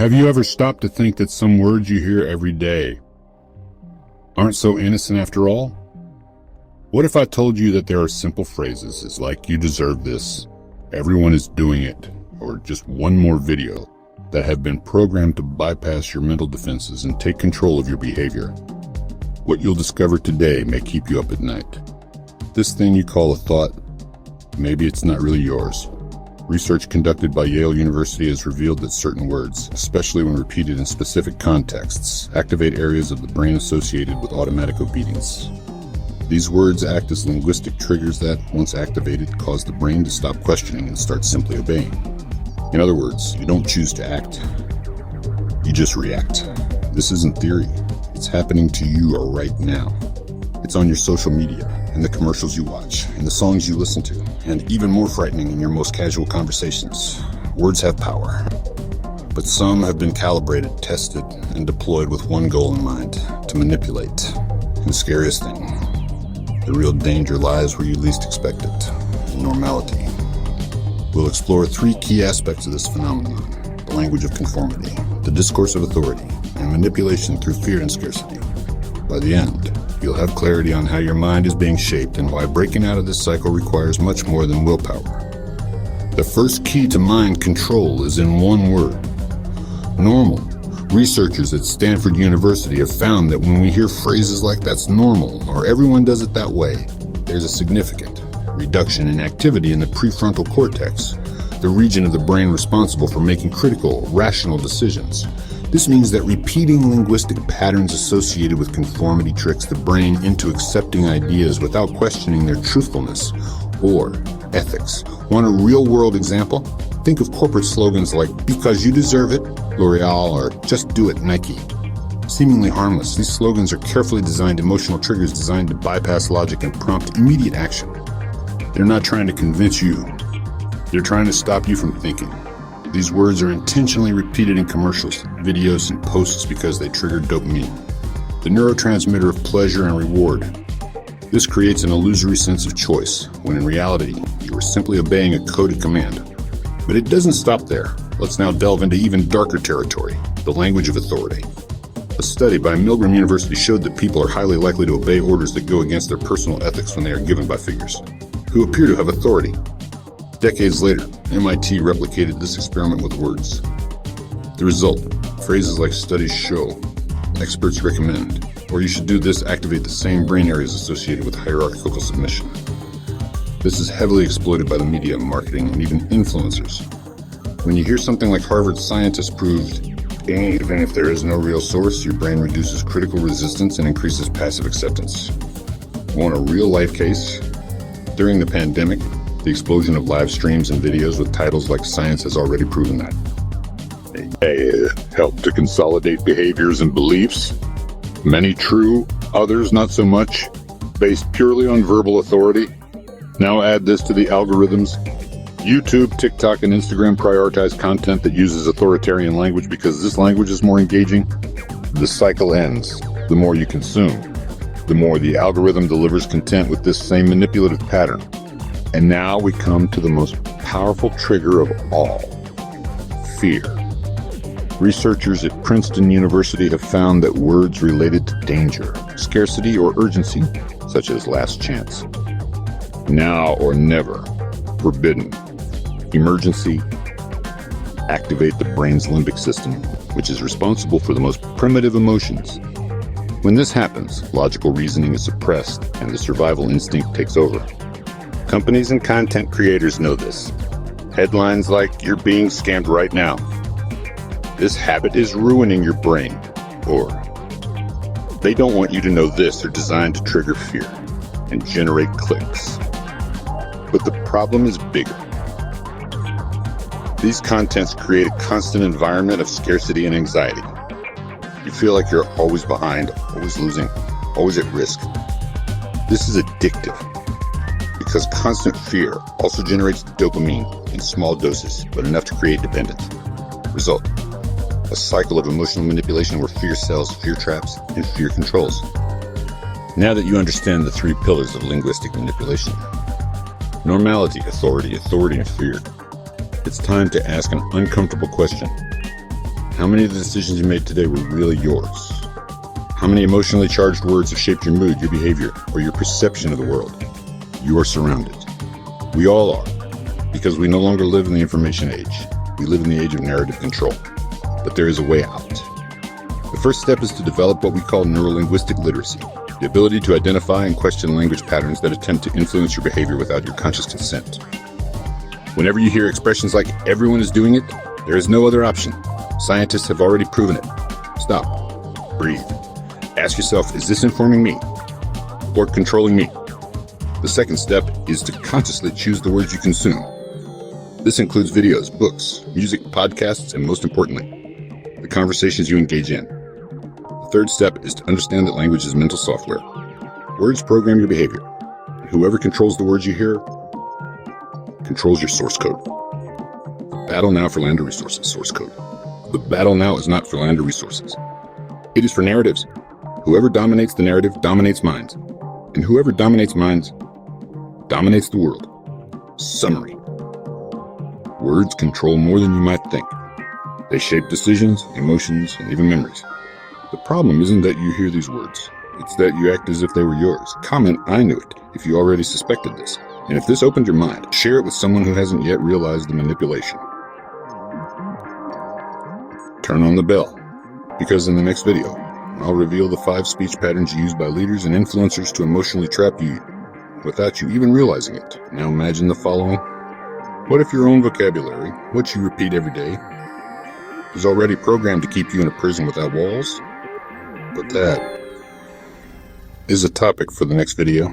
Have you ever stopped to think that some words you hear every day aren't so innocent after all? What if I told you that there are simple phrases like "you deserve this," "everyone is doing it," or just one more video that have been programmed to bypass your mental defenses and take control of your behavior? What you'll discover today may keep you up at night. This thing you call a thought, maybe it's not really yours. Research conducted by Yale University has revealed that certain words, especially when repeated in specific contexts, activate areas of the brain associated with automatic obedience. These words act as linguistic triggers that, once activated, cause the brain to stop questioning and start simply obeying. In other words, you don't choose to act, you just react. This isn't theory, it's happening to you right now. It's on your social media, in the commercials you watch, in the songs you listen to, and even more frightening in your most casual conversations. Words have power, but some have been calibrated, tested, and deployed with one goal in mind: to manipulate. And the scariest thing, the real danger lies where you least expect it: in normality. We'll explore three key aspects of this phenomenon: the language of conformity, the discourse of authority, and manipulation through fear and scarcity. By the end, you'll have clarity on how your mind is being shaped and why breaking out of this cycle requires much more than willpower. The first key to mind control is in one word: normal. Researchers at Stanford University have found that when we hear phrases like "that's normal" or "everyone does it that way," there's a significant reduction in activity in the prefrontal cortex, the region of the brain responsible for making critical, rational decisions. This means that repeating linguistic patterns associated with conformity tricks the brain into accepting ideas without questioning their truthfulness or ethics. Want a real-world example? Think of corporate slogans like "because you deserve it," L'Oreal, or "just do it," Nike. Seemingly harmless, these slogans are carefully designed emotional triggers designed to bypass logic and prompt immediate action. They're not trying to convince you. They're trying to stop you from thinking. These words are intentionally repeated in commercials, videos, and posts because they trigger dopamine, the neurotransmitter of pleasure and reward. This creates an illusory sense of choice, when in reality, you are simply obeying a coded command. But it doesn't stop there. Let's now delve into even darker territory: the language of authority. A study by Milgram University showed that people are highly likely to obey orders that go against their personal ethics when they are given by figures who appear to have authority. Decades later, MIT replicated this experiment with words. The result: phrases like "studies show," "experts recommend," or "you should do this" activate the same brain areas associated with hierarchical submission. This is heavily exploited by the media, marketing, and even influencers. When you hear something like "Harvard scientists proved," even if there is no real source, your brain reduces critical resistance and increases passive acceptance. Want a real-life case? During the pandemic, the explosion of live streams and videos with titles like "Science has already proven that" they help to consolidate behaviors and beliefs. Many true, others not so much, based purely on verbal authority. Now add this to the algorithms. YouTube, TikTok, and Instagram prioritize content that uses authoritarian language because this language is more engaging. The cycle ends. The more you consume, the more the algorithm delivers content with this same manipulative pattern. And now we come to the most powerful trigger of all: fear. Researchers at Princeton University have found that words related to danger, scarcity, or urgency, such as "last chance," "now or never," "forbidden," "emergency," activate the brain's limbic system, which is responsible for the most primitive emotions. When this happens, logical reasoning is suppressed and the survival instinct takes over. Companies and content creators know this. Headlines like "you're being scammed right now," "this habit is ruining your brain," or "they don't want you to know this," are designed to trigger fear and generate clicks. But the problem is bigger. These contents create a constant environment of scarcity and anxiety. You feel like you're always behind, always losing, always at risk. This is addictive, because constant fear also generates dopamine in small doses, but enough to create dependence. Result: a cycle of emotional manipulation where fear sells, fear traps, and fear controls. Now that you understand the three pillars of linguistic manipulation: normality, authority, and fear, it's time to ask an uncomfortable question. How many of the decisions you made today were really yours? How many emotionally charged words have shaped your mood, your behavior, or your perception of the world? You are surrounded. We all are, because we no longer live in the information age. We live in the age of narrative control. But there is a way out. The first step is to develop what we call neurolinguistic literacy, the ability to identify and question language patterns that attempt to influence your behavior without your conscious consent. Whenever you hear expressions like "everyone is doing it," there is no other option. Scientists have already proven it. Stop. Breathe. Ask yourself, is this informing me or controlling me? The second step is to consciously choose the words you consume. This includes videos, books, music, podcasts, and most importantly, the conversations you engage in. The third step is to understand that language is mental software. Words program your behavior. And whoever controls the words you hear controls your source code. Battle now for land or resources, source code. The battle now is not for land or resources. It is for narratives. Whoever dominates the narrative dominates minds. And whoever dominates minds dominates the world. Summary. Words control more than you might think. They shape decisions, emotions, and even memories. The problem isn't that you hear these words. It's that you act as if they were yours. Comment, "I knew it," if you already suspected this. And if this opened your mind, share it with someone who hasn't yet realized the manipulation. Turn on the bell, because in the next video, I'll reveal the 5 speech patterns used by leaders and influencers to emotionally trap you without you even realizing it. Now imagine the following. What if your own vocabulary, what you repeat every day, is already programmed to keep you in a prison without walls? But that is a topic for the next video.